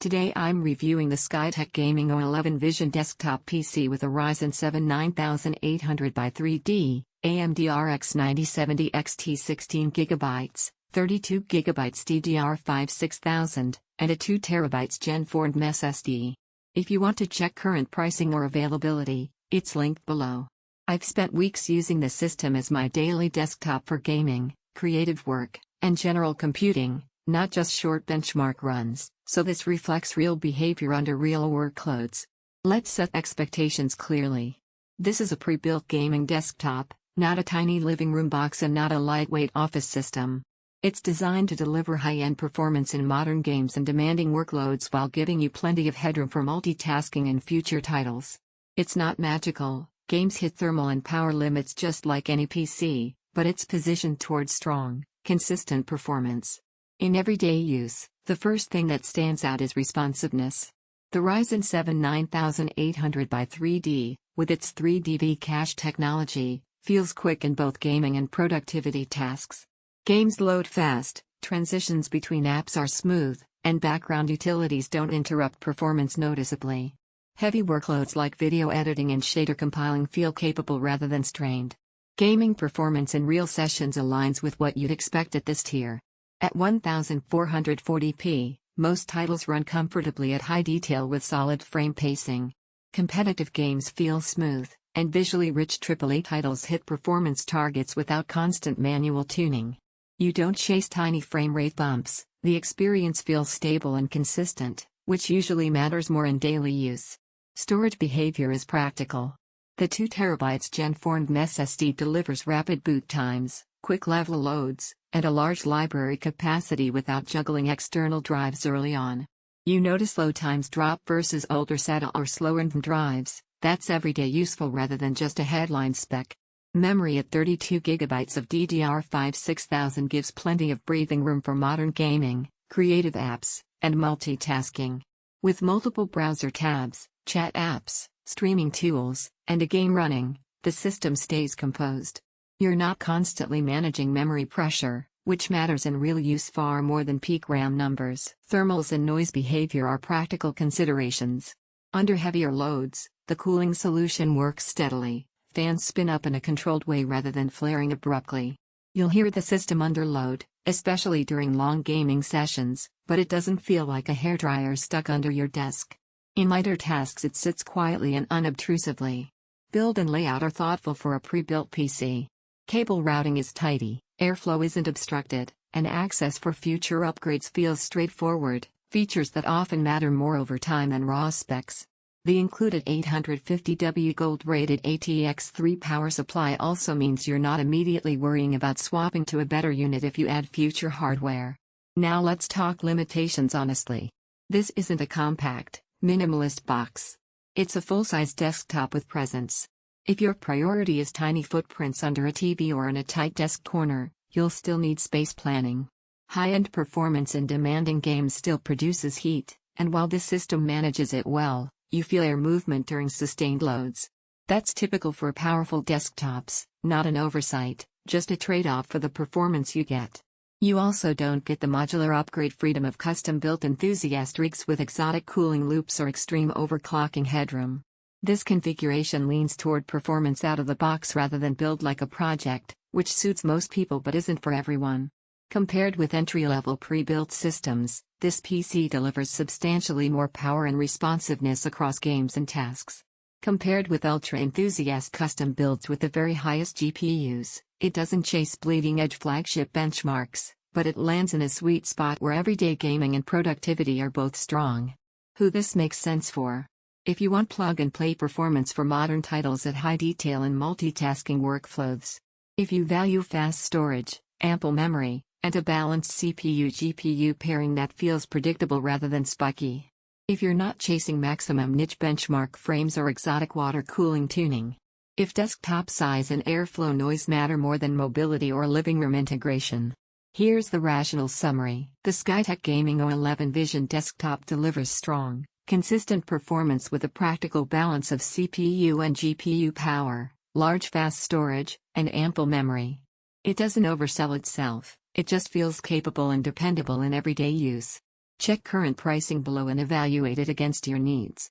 Today I'm reviewing the Skytech Gaming O11 Vision desktop PC with a Ryzen 7 9800x3D, AMD RX 9070 XT 16GB, 32GB DDR5-6000, and a 2TB Gen4 NVMe SSD. If you want to check current pricing or availability, it's linked below. I've spent weeks using the system as my daily desktop for gaming, creative work, and general computing, not just short benchmark runs, so this reflects real behavior under real workloads. Let's set expectations clearly. This is a pre-built gaming desktop, not a tiny living room box and not a lightweight office system. It's designed to deliver high-end performance in modern games and demanding workloads while giving you plenty of headroom for multitasking and future titles. It's not magical, games hit thermal and power limits just like any PC, but it's positioned towards strong, consistent performance. In everyday use, the first thing that stands out is responsiveness. The Ryzen 7 9800x3D, with its 3DV cache technology, feels quick in both gaming and productivity tasks. Games load fast, transitions between apps are smooth, and background utilities don't interrupt performance noticeably. Heavy workloads like video editing and shader compiling feel capable rather than strained. Gaming performance in real sessions aligns with what you'd expect at this tier. At 1440p, most titles run comfortably at high detail with solid frame pacing. Competitive games feel smooth, and visually rich AAA titles hit performance targets without constant manual tuning. You don't chase tiny frame rate bumps, the experience feels stable and consistent, which usually matters more in daily use. Storage behavior is practical. The 2TB Gen4 NVMe SSD delivers rapid boot times, quick level loads, and a large library capacity without juggling external drives early on. You notice load times drop versus older SATA or slower NVMe drives. That's everyday useful rather than just a headline spec. Memory at 32GB of DDR5-6000 gives plenty of breathing room for modern gaming, creative apps, and multitasking. With multiple browser tabs, chat apps, streaming tools, and a game running, the system stays composed. You're not constantly managing memory pressure, which matters in real use far more than peak RAM numbers. Thermals and noise behavior are practical considerations. Under heavier loads, the cooling solution works steadily. Fans spin up in a controlled way rather than flaring abruptly. You'll hear the system under load, especially during long gaming sessions, but it doesn't feel like a hairdryer stuck under your desk. In lighter tasks it sits quietly and unobtrusively. Build and layout are thoughtful for a pre-built PC. Cable routing is tidy, airflow isn't obstructed, and access for future upgrades feels straightforward, features that often matter more over time than raw specs. The included 850 W Gold-rated ATX 3 power supply also means you're not immediately worrying about swapping to a better unit if you add future hardware. Now let's talk limitations honestly. This isn't a compact, minimalist box. It's a full-size desktop with presence. If your priority is tiny footprints under a TV or in a tight desk corner, you'll still need space planning. High-end performance in demanding games still produces heat, and while this system manages it well, you feel air movement during sustained loads. That's typical for powerful desktops, not an oversight, just a trade-off for the performance you get. You also don't get the modular upgrade freedom of custom-built enthusiast rigs with exotic cooling loops or extreme overclocking headroom. This configuration leans toward performance out of the box rather than build like a project, which suits most people but isn't for everyone. Compared with entry-level pre-built systems, this PC delivers substantially more power and responsiveness across games and tasks. Compared with ultra-enthusiast custom builds with the very highest GPUs, it doesn't chase bleeding-edge flagship benchmarks, but it lands in a sweet spot where everyday gaming and productivity are both strong. Who this makes sense for? If you want plug-and-play performance for modern titles at high detail and multitasking workflows. If you value fast storage, ample memory, and a balanced CPU-GPU pairing that feels predictable rather than spiky. If you're not chasing maximum niche benchmark frames or exotic water cooling tuning. If desktop size and airflow noise matter more than mobility or living room integration. Here's the rational summary. The Skytech Gaming O11 Vision desktop delivers strong, consistent performance with a practical balance of CPU and GPU power, large fast storage, and ample memory. It doesn't oversell itself, it just feels capable and dependable in everyday use. Check current pricing below and evaluate it against your needs.